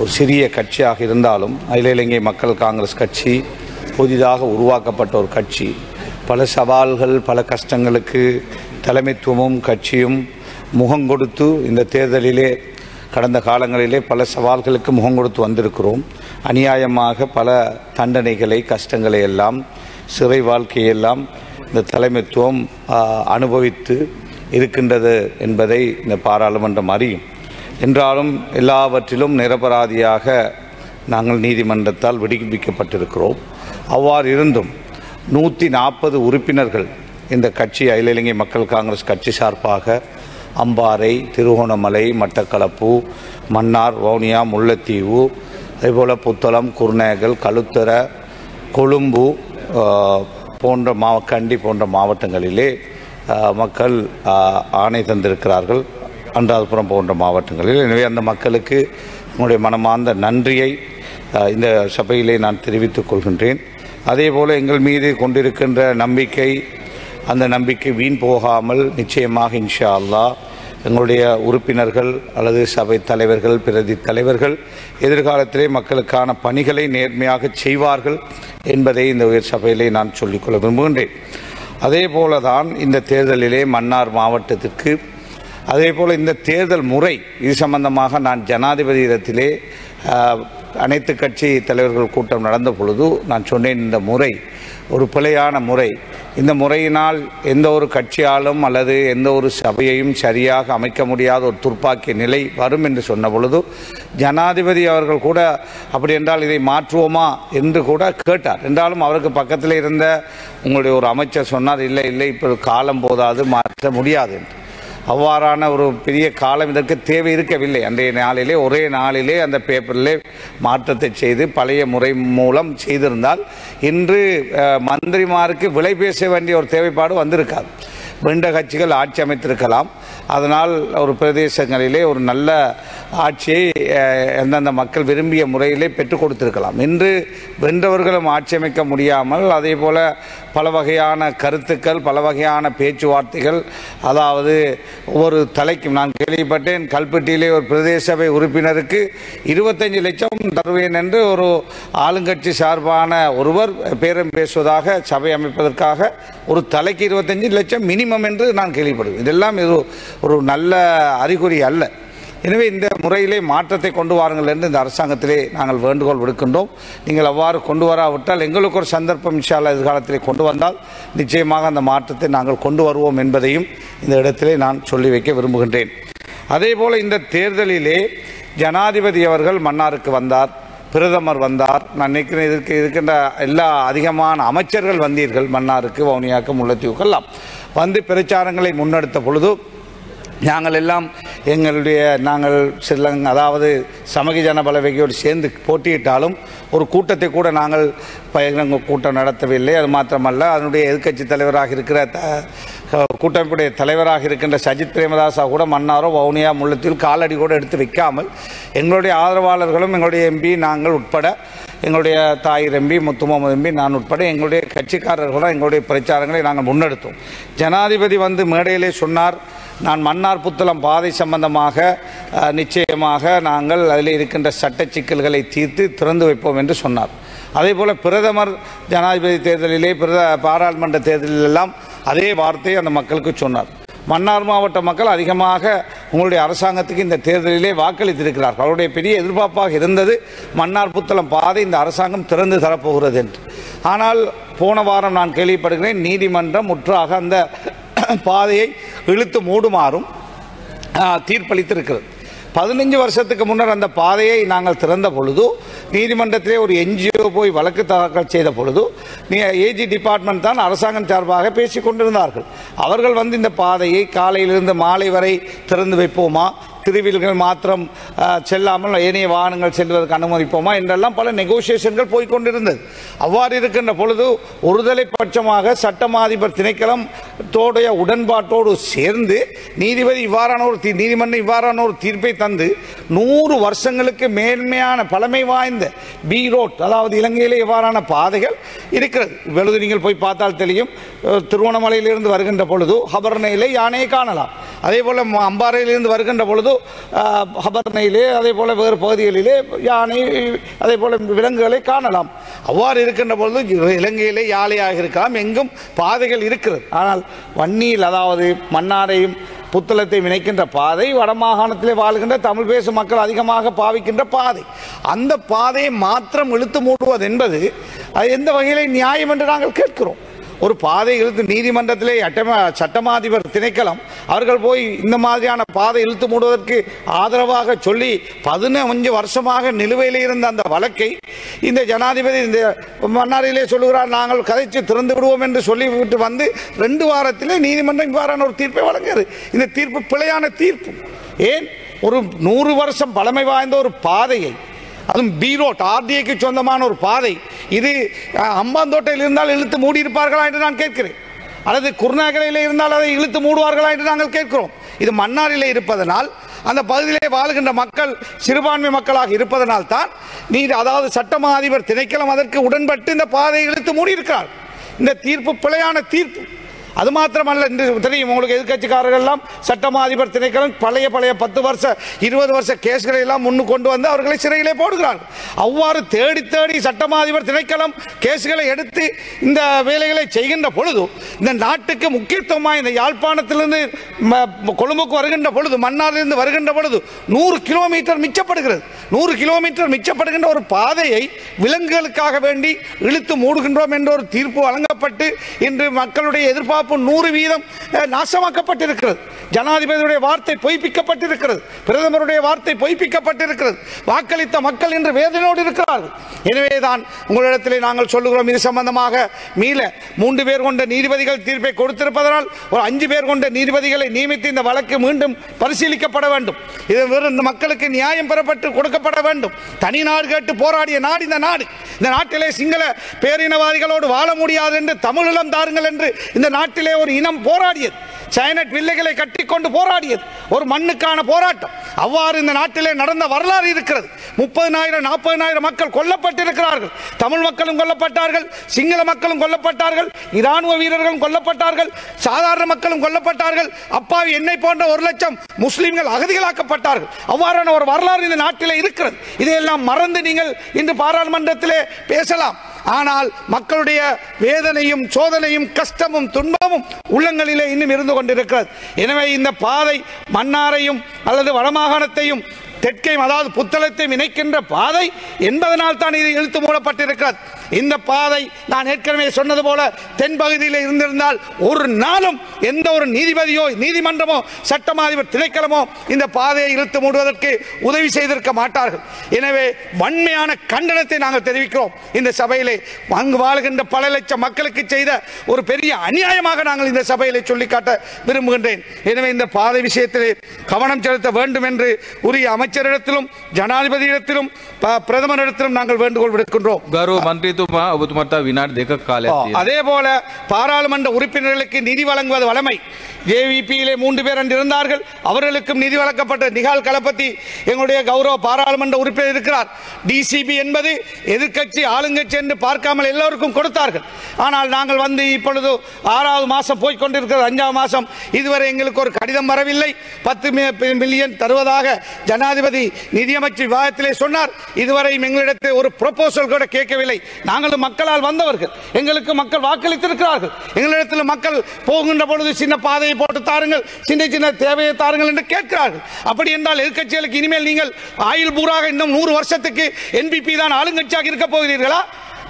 ஒரு சிறிய கட்சியாக இருந்தாலும் அகில இலங்கை மக்கள் காங்கிரஸ் கட்சி புதிதாக உருவாக்கப்பட்ட ஒரு கட்சி. பல சவால்கள், பல கஷ்டங்களுக்கு தலைமைத்துவமும் கட்சியும் முகம் கொடுத்து இந்த தேர்தலிலே கடந்த காலங்களிலே பல சவால்களுக்கு முகம் கொடுத்து வந்திருக்கிறோம். அநியாயமாக பல தண்டனைகளை, கஷ்டங்களை எல்லாம், சிறை வாழ்க்கையெல்லாம் இந்த தலைமைத்துவம் அனுபவித்து இருக்கின்றது என்பதை இந்த பாராளுமன்றம் அறியும். என்றாலும் எல்லாவற்றிலும் நிரபராதியாக நாங்கள் நீதிமன்றத்தால் விடுவிக்கப்பட்டிருக்கிறோம். அவ்வாறு இருந்தும் 140 உறுப்பினர்கள் இந்த கட்சி அகில இலங்கை மக்கள் காங்கிரஸ் கட்சி சார்பாக அம்பாறை, திருகோணமலை, மட்டக்களப்பு, மன்னார், வவுனியா, முல்லைத்தீவு, அதேபோல் புத்தளம், குருநேகல், களுத்தர, கொழும்பு போன்ற கண்டி போன்ற மாவட்டங்களிலே மக்கள் ஆணை தந்திருக்கிறார்கள். அன்றாதபுரம் போன்ற மாவட்டங்களில். எனவே அந்த மக்களுக்கு என்னுடைய மனமார்ந்த நன்றியை இந்த சபையிலே நான் தெரிவித்துக் கொள்கின்றேன். அதேபோல் எங்கள் மீது கொண்டிருக்கின்ற நம்பிக்கை, அந்த நம்பிக்கை வீண் போகாமல் நிச்சயமாக இன்ஷா அல்லாஹ் எங்களுடைய உறுப்பினர்கள் அல்லது சபை தலைவர்கள், பிரதி தலைவர்கள் எதிர்காலத்திலே மக்களுக்கான பணிகளை நேர்மையாக செய்வார்கள் என்பதை இந்த உயர் சபையிலே நான் சொல்லிக்கொள்ள விரும்புகின்றேன். அதே போலதான் இந்த தேர்தலிலே மன்னார் மாவட்டத்திற்கு, அதே போல் இந்த தேர்தல் முறை இது சம்பந்தமாக நான் ஜனாதிபதியிடத்திலே அனைத்து கட்சி தலைவர்கள் கூட்டம் நடந்த பொழுது நான் சொன்னேன், இந்த முறை ஒரு பிழையான முறை. இந்த முறையினால் எந்த ஒரு கட்சியாலும் அல்லது எந்த ஒரு சபையையும் சரியாக அமைக்க முடியாத ஒரு துர்ப்பாக்கிய நிலை வரும் என்று சொன்ன பொழுது ஜனாதிபதி அவர்கள் கூட அப்படி என்றால் இதை மாற்றுவோமா என்று கூட கேட்டார். என்றாலும் அவருக்கு பக்கத்தில் இருந்த உங்களுடைய ஒரு அமைச்சர் சொன்னார், இல்லை இல்லை இப்போ காலம் போதாது, மாற்ற முடியாது என்று. அவ்வாறான ஒரு பெரிய காலம் இதற்கு தேவை இருக்கவில்லை. அன்றைய நாளிலே ஒரே நாளிலே அந்த பேப்பரிலே மாற்றத்தை செய்து பழைய முறை மூலம் செய்திருந்தால் இன்று மந்திரிமாருக்கு விலை பேச வேண்டிய ஒரு தேவைப்பாடு வந்திருக்காது. வெண்ட கட்சிகள் ஆட்சி அமைத்திருக்கலாம். அதனால் ஒரு பிரதேசங்களிலே ஒரு நல்ல ஆட்சியை எந்தெந்த மக்கள் விரும்பிய முறையிலே பெற்றுக் கொடுத்திருக்கலாம். இன்று வென்றவர்களும் ஆட்சி அமைக்க முடியாமல் அதே போல பல வகையான கருத்துக்கள், பல வகையான பேச்சுவார்த்தைகள், அதாவது ஒவ்வொரு தலைக்கும் நான் கேள்விப்பட்டேன், கல்பட்டியிலே ஒரு பிரதேச சபை உறுப்பினருக்கு 25 லட்சம் தருவேன் என்று ஒரு ஆளுங்கட்சி சார்பான ஒருவர் பேரம் பேசுவதாக, சபை அமைப்பதற்காக ஒரு தலைக்கு 25 லட்சம் மினிமம் என்று நான் கேள்விப்படுவேன். இதெல்லாம் ஒரு நல்ல அறிகுறி அல்ல. எனவே இந்த முறையிலே மாற்றத்தை கொண்டு வாருங்கள் என்று இந்த அரசாங்கத்திலே நாங்கள் வேண்டுகோள் விடுக்கின்றோம். நீங்கள் அவ்வாறு கொண்டு வராவிட்டால் எங்களுக்கு ஒரு சந்தர்ப்பம் இன்ஷா அல்லாஹ் எதிர்காலத்திலே கொண்டு வந்தால் நிச்சயமாக அந்த மாற்றத்தை நாங்கள் கொண்டு வருவோம் என்பதையும் இந்த இடத்திலே நான் சொல்லி வைக்க விரும்புகின்றேன். அதே போல இந்த தேர்தலிலே ஜனாதிபதி அவர்கள் மன்னாருக்கு வந்தார், பிரதமர் வந்தார். நான் நினைக்கிறேன் இதற்கு இருக்கின்ற எல்லா அதிகமான அமைச்சர்கள் வந்தீர்கள் மன்னாருக்கு, வவுனியாவுக்கு, முல்லைத்தீவுக்கெல்லாம் வந்து பிரச்சாரங்களை முன்னெடுத்த பொழுது நாங்கள் ஸ்ரீலங்கா அதாவது சமகி ஜன பலவேகையோடு சேர்ந்து போட்டியிட்டாலும் ஒரு கூட்டத்தை கூட நாங்கள் பகிரங்க கூட்டம் நடத்தவில்லை. அது மாத்திரமல்ல, அதனுடைய எதிர்க்கட்சி தலைவராக இருக்கிற கூட்டமைப்புடைய தலைவராக இருக்கின்ற சஜித் பிரேமதாசா கூட மன்னாரோ, வவுனியா, முல்லைத்தீவில் காலடி கூட எடுத்து வைக்காமல் எங்களுடைய ஆதரவாளர்களும், எங்களுடைய எம்பி, நாங்கள் உட்பட, எங்களுடைய தாயிர் எம்பி, முத்துமுகமது எம்பி, நான் உட்பட எங்களுடைய கட்சிக்காரர்களும் எங்களுடைய பிரச்சாரங்களை நாங்கள் முன்னெடுத்தோம். ஜனாதிபதி வந்து மேடையிலே சொன்னார், நான் மன்னார் புத்தளம் பாதை சம்பந்தமாக நிச்சயமாக நாங்கள் அதில் இருக்கின்ற சட்ட சிக்கல்களை தீர்த்து திறந்து வைப்போம் என்று சொன்னார். அதே போல பிரதமர் ஜனாதிபதி தேர்தலிலே, பாராளுமன்ற தேர்தலிலெல்லாம் அதே வார்த்தையை அந்த மக்களுக்கு சொன்னார். மன்னார் மாவட்ட மக்கள் அதிகமாக உங்களுடைய அரசாங்கத்துக்கு இந்த தேர்தலிலே வாக்களித்திருக்கிறார்கள். அவருடைய பெரிய எதிர்பார்ப்பாக இருந்தது மன்னார் புத்தளம் பாதை இந்த அரசாங்கம் திறந்து தரப்போகிறது என்று. ஆனால் போன வாரம் நான் கேள்விப்படுகிறேன், நீதிமன்றம் முற்றாக அந்த பாதையை இழுத்து மூடுமாறும் தீர்ப்பளித்திருக்கிறது. 15 வருஷத்துக்கு முன்னர் அந்த பாதையை நாங்கள் திறந்த பொழுது நீதிமன்றத்திலே ஒரு NGO போய் வழக்கு தாக்கல் செய்த பொழுது AG டிபார்ட்மெண்ட் தான் அரசாங்கம் சார்பாக பேசிக் கொண்டிருந்தார்கள். அவர்கள் வந்து இந்த பாதையை காலையிலிருந்து மாலை வரை திறந்து வைப்போமா, திருவில்கள் மாத்திரம் செல்லாமல் ஏனைய வாகனங்கள் செல்வதற்கு அனுமதிப்போமா என்றெல்லாம் பல நெகோசியேஷன்கள் போய்கொண்டிருந்தது. அவ்வாறு இருக்கின்ற பொழுது ஒருதலை பட்சமாக சட்டமாதிபர் திணைக்களம் தோடைய உடன்பாட்டோடு சேர்ந்து நீதிமன்றம் இவ்வாறான ஒரு தீர்ப்பை தந்து 100 வருஷங்களுக்கு மேன்மையான பழமை வாய்ந்த பி ரோட், அதாவது இலங்கையிலே இவ்வாறான பாதைகள் இருக்கிறது. இப்பொழுது நீங்கள் போய் பார்த்தால் தெரியும், திருவண்ணாமலையிலிருந்து வருகின்ற பொழுது ஹபர்னையிலே யானையை காணலாம். அதே போல அம்பாறையிலிருந்து வருகின்ற பொழுது ஹபர்னையிலே அதே போல வேறு பகுதிகளிலே யானை அதே போல விலங்குகளை காணலாம். அவ்வாறு இருக்கின்ற பொழுது இலங்கையிலே யாழையாக இருக்கலாம், எங்கும் பாதைகள் இருக்கிறது. ஆனால் வன்னியில் அதாவது மன்னாரையும் புத்தளத்தை இணைக்கின்ற பாதை வடமாகாணத்திலே வாழ்கின்ற தமிழ் பேசும் மக்கள் அதிகமாக பாவிக்கின்ற பாதை. அந்த பாதையை மாத்திரம் இழுத்து மூடுவது என்பது எந்த வகையிலே நியாயம் என்று நாங்கள் கேட்கிறோம். ஒரு பாதை இழுத்து நீதிமன்றத்திலே சட்டமாதிபர் திணைக்களம் அவர்கள் போய் இந்த மாதிரியான பாதை இழுத்து மூடுவதற்கு ஆதரவாக சொல்லி 15 வருஷமாக நிலுவையில் இருந்த அந்த வழக்கை இந்த ஜனாதிபதி இந்த மன்னாரிலே சொல்லுகிறார், நாங்கள் கதைச்சு திறந்து விடுவோம் என்று சொல்லிவிட்டு வந்து 2 வாரத்திலே நீதிமன்றம் இவ்வாறான ஒரு தீர்ப்பை வழங்குகிறது. இந்த தீர்ப்பு பிழையான தீர்ப்பு. ஏன் ஒரு 100 வருஷம் பழமை வாய்ந்த ஒரு பாதையை, அதுவும் பி ரோட் ஆர்டிஏக்கு சொந்தமான ஒரு பாதை, இது அம்பாந்தோட்டையில் இருந்தால் இழுத்து மூடி இருப்பார்களா என்று நான் கேட்கிறேன், அல்லது குருநாகலையில் இருந்தால் அதை இழுத்து மூடுவார்களா என்று நாங்கள் கேட்கிறோம். இது மன்னாரிலே இருப்பதனால் அந்த பகுதியிலே வாழ்கின்ற மக்கள் சிறுபான்மை மக்களாக இருப்பதனால் தான் அதாவது சட்டமா அதிபர் திணைக்களம் அதற்கு உடன்பட்டு இந்த பாதையை இழுத்து மூடியிருக்கிறார். இந்த தீர்ப்பு பிழையான தீர்ப்பு. அது மாத்திரமல்ல, என்று தெரியும் உங்களுக்கு, எதிர்கட்சிக்காரர்கள் எல்லாம் சட்டமா அதிபர் திணைக்களம் பழைய 10 வருஷ 20 வருஷ கேஸ்களை எல்லாம் முன்னுக்கு கொண்டு வந்து அவர்களை சிறையிலே போடுகிறார்கள். அவ்வாறு தேடி தேடி சட்டமா அதிபர் திணைக்களம் கேஸ்களை எடுத்து இந்த வேலைகளை செய்கின்ற பொழுது இந்த நாட்டுக்கு முக்கியத்துவமாக இந்த யாழ்ப்பாணத்திலிருந்து கொழும்புக்கு வருகின்ற பொழுது, மன்னாரிலிருந்து வருகின்ற பொழுது 100 கிலோமீட்டர் மிச்சப்படுகிறது. 100 கிலோமீட்டர் மிச்சப்படுகின்ற ஒரு பாதையை விலங்குகளுக்காக வேண்டி இழுத்து மூடுகின்றோம் என்ற ஒரு தீர்ப்பு வழங்கப்பட்டு இன்று மக்களுடைய எதிர்பார்ப்பு 100% நாசமாக்கப்பட்டிருக்கிறது. ஜனாதிபதியுடைய வார்த்தை பொய்ப்பிக்கப்பட்டிருக்கிறது, பிரதமருடைய வார்த்தை பொய்ப்பிக்கப்பட்டிருக்கிறது. வாக்களித்த மக்கள் இன்று வேதனையோடு இருக்கிறார்கள். எனவேதான் உங்களிடத்திலே நாங்கள் சொல்லுகிறோம், இது சம்பந்தமாக மீள 3 பேர் கொண்ட நீதிபதிகள் தீர்ப்பை கொடுத்திருப்பதனால் ஒரு 5 பேர் கொண்ட நீதிபதிகளை நியமித்து இந்த வழக்கு மீண்டும் பரிசீலிக்கப்பட வேண்டும். இது வெறும் இந்த மக்களுக்கு நியாயம் பெறப்பட்டு கொடுக்கப்பட வேண்டும். தனி நாடு கேட்டு போராடிய நாடு இந்த நாடு. இந்த நாட்டிலே சிங்கள பேரினவாதிகளோடு வாழ முடியாது என்று தமிழீழம் தாருங்கள் என்று இந்த நாட்டிலே ஒரு இனம் போராடியது. சைனட் வில்லைகளை கட்டிக்கொண்டு போராடியது ஒரு மண்ணுக்கான போராட்டம். அவ்வாறு இந்த நாட்டிலே நடந்த வரலாறு இருக்கிறது. 30,000 40,000 மக்கள் கொல்லப்பட்டிருக்கிறார்கள். தமிழ் மக்களும் கொல்லப்பட்டார்கள், சிங்கள மக்களும் கொல்லப்பட்டார்கள், இராணுவ வீரர்களும் கொல்லப்பட்டார்கள், சாதாரண மக்களும் கொல்லப்பட்டார்கள். அப்பாவி என்னை போன்ற 1 லட்சம் முஸ்லிம்கள் அகதிகளாக்கப்பட்டார்கள். அவ்வாறான ஒரு வரலாறு இந்த நாட்டிலே இருக்கிறது. இதையெல்லாம் மறந்து நீங்கள் இன்று பாராளுமன்றத்திலே பேசலாம். ஆனால் மக்களுடைய வேதனையும் சோதனையும் கஷ்டமும் துன்பமும் உள்ளங்களிலே இன்னும் இருந்து கொண்டிருக்கிறது. எனவே இந்த பாதை மன்னாரையும் அல்லது வடமாகாணத்தையும் தெற்கையும் அதாவது புத்தளத்தையும் இணைக்கின்ற பாதை என்பதனால் தான் இது இழுத்து மூடப்பட்டிருக்கிறது. இந்த பாதை நான் ஏற்கனவே சொன்னது போல தென் பகுதியில் இருந்திருந்தால் ஒரு நாளும் எந்த ஒரு நீதிபதியோ நீதிமன்றமோ சட்டமாதிபர் திணைக்களமோ இந்த பாதையை இழுத்து மூடுவதற்கு உதவி செய்திருக்க மாட்டார்கள். எனவே வன்மையான கண்டனத்தை நாங்கள் தெரிவிக்கிறோம். இந்த சபையிலே அங்கு வாழ்கின்ற பல லட்சம் மக்களுக்கு செய்த ஒரு பெரிய அநியாயமாக நாங்கள் இந்த சபையிலே சொல்லிக்காட்ட விரும்புகின்றேன். எனவே இந்த பாதை விஷயத்திலே கவனம் செலுத்த வேண்டும் என்று உரிய அமைச்சரிடத்திலும் ஜனாதிபதியிடத்திலும் பிரதமரிடத்திலும் நாங்கள் வேண்டுகோள் விடுக்கின்றோம். அதே போல பாராளுமன்ற உறுப்பினர்களுக்கு நிதி வழங்குவது வழமை. ஜேவிபியிலே 3 பேர் இருந்தார்கள், அவர்களுக்கும் நிதி வழங்கப்பட்ட நிகால் களபதி எங்களுடைய கௌரவ பாராளுமன்ற உறுப்பினர் இருக்கிறார். டிசிபி என்பது எதிர்கட்சி ஆளுங்கட்சி என்று பார்க்காமல் எல்லோருக்கும் கொடுத்தார்கள். ஆனால் நாங்கள் வந்து இப்பொழுது 6வது மாதம் போய்கொண்டிருக்கிறது, 5வது மாதம் இதுவரை எங்களுக்கு ஒரு கடிதம் வரவில்லை. 10 மில்லியன் தருவதாக ஜனாதிபதி நிதியமைச்சர் விவாதத்திலே சொன்னார். இதுவரை எங்களிடத்தில் ஒரு ப்ரொபோசல் கூட கேட்கவில்லை. நாங்களும் மக்களால் வந்தவர்கள், எங்களுக்கு மக்கள் வாக்களித்திருக்கிறார்கள். எங்களிடத்தில் மக்கள் போகின்ற பொழுது சின்ன பாதையை போட்டு தாருங்கள், சின்ன சின்ன தேவையை தாருங்கள் என்று கேட்கிறார்கள். அப்படி என்றால் எதிர்கட்சிகளுக்கு இனிமேல் நீங்கள் ஆயுள் பூராக இன்னும் 100 வருஷத்துக்கு என்பிபி தான் ஆளுங்கட்சியாக இருக்க போகிறீர்களா?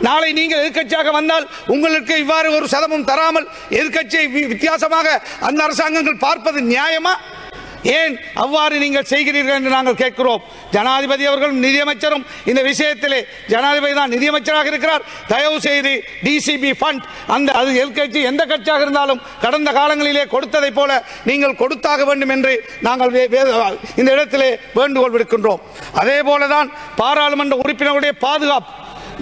நாளை நீங்கள் எதிர்கட்சியாக வந்தால் உங்களுக்கு இவ்வாறு ஒரு சதமும் தராமல் எதிர்கட்சியை வித்தியாசமாக அந்த அரசாங்கங்கள் பார்ப்பது நியாயமா? ஏன் அவ்வாறு நீங்கள் செய்கிறீர்கள் என்று நாங்கள் கேட்கிறோம். ஜனாதிபதி அவர்களும் நிதியமைச்சரும் இந்த விஷயத்திலே, ஜனாதிபதி தான் நிதியமைச்சராக இருக்கிறார், தயவு செய்து டிசிபி ஃபண்ட் அந்த அது எதிர்கட்சி எந்த கட்சியாக இருந்தாலும் கடந்த காலங்களிலே கொடுத்ததை போல நீங்கள் கொடுத்தாக வேண்டும் என்று நாங்கள் இந்த இடத்திலே வேண்டுகோள் விடுக்கின்றோம். அதே போலதான் பாராளுமன்ற உறுப்பினர்களுடைய பாதுகாப்பு.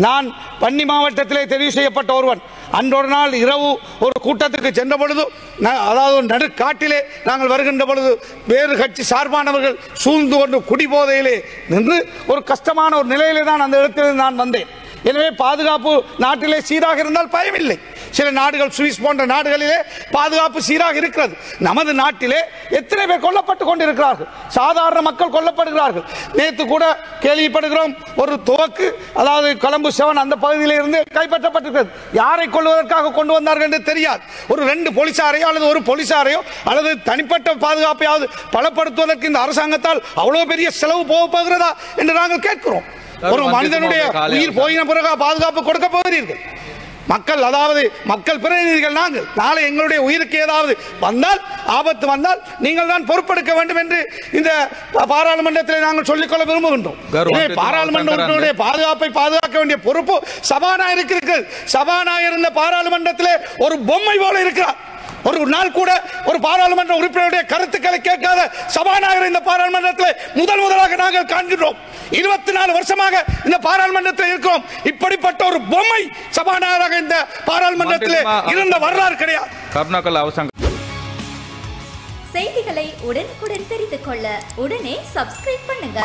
நான் வன்னி மாவட்டத்திலே தெரிவு செய்யப்பட்ட ஒருவன். அன்றொரு நாள் இரவு ஒரு கூட்டத்திற்கு சென்ற பொழுது, அதாவது நடுக்காட்டிலே நாங்கள் வருகின்ற பொழுது வேறு கட்சி சார்பானவர்கள் சூழ்ந்து கொண்டு குடிபோதையிலே நின்று ஒரு கஷ்டமான ஒரு நிலையிலே தான் அந்த இடத்தில் நான் வந்தேன். எனவே பாதுகாப்பு நாட்டிலே சீராக இருந்தால் பயமில்லை. சில நாடுகள் சுவிஸ் போன்ற நாடுகளிலே பாதுகாப்பு சீராக இருக்கிறது. நமது நாட்டிலே எத்தனை பேர் கொல்லப்பட்டு கொண்டிருக்கிறார்கள், சாதாரண மக்கள் கொல்லப்படுகிறார்கள். நேற்று கூட கேள்விப்படுகிறோம் ஒரு துவக்கு, அதாவது கொலம்பு 7 அந்த பகுதியில் இருந்து கைப்பற்றப்பட்டிருக்கிறது. யாரை கொள்வதற்காக கொண்டு வந்தார்கள் என்று தெரியாது. ஒரு 2 போலீசாரையோ அல்லது ஒரு போலீசாரையோ அல்லது தனிப்பட்ட பாதுகாப்பையாவது பலப்படுத்துவதற்கு இந்த அரசாங்கத்தால் அவ்வளவு பெரிய செலவு போகிறதா என்று நாங்கள் கேட்கிறோம். ஒரு மனிதனுடைய உயிர் போயின பிறகு பாதுகாப்பு கொடுக்க போகிறீர்கள்? மக்கள், அதாவது மக்கள் பிரதிநிதிகள் நாங்கள். நாளை எங்களுடைய உயிருக்கு ஏதாவது வந்தால், ஆபத்து வந்தால் நீங்கள் தான் பொறுப்பெடுக்க வேண்டும் என்று இந்த பாராளுமன்றத்தில் நாங்கள் சொல்லிக்கொள்ள விரும்புகின்றோம். பாராளுமன்ற பாதுகாப்பை பாதுகாக்க வேண்டிய பொறுப்பு சபாநாயகருக்கு இருக்கிறது. சபாநாயகர் இந்த பாராளுமன்றத்தில் ஒரு பொம்மை போல இருக்கிறார். ஒரு நாள் கூட ஒரு பாராளுமன்ற உறுப்பினருடைய கருத்துக்களை கேட்காத சபாநாயகர் இந்த பாராளுமன்றத்தில் முதலாக நாங்கள் காண்கிறோம். 24 வருஷமாக இந்த பாராளுமன்றத்தில் இருக்கிறோம். இப்படிப்பட்ட ஒரு பொம்மை சபாநாயகராக இந்த பாராளுமன்றத்தில் இருந்த வரலாறு கிடையாது. செய்திகளை உடனுக்குடன் தெரிந்து கொள்ள உடனே சப்ஸ்கிரைப் பண்ணுங்க.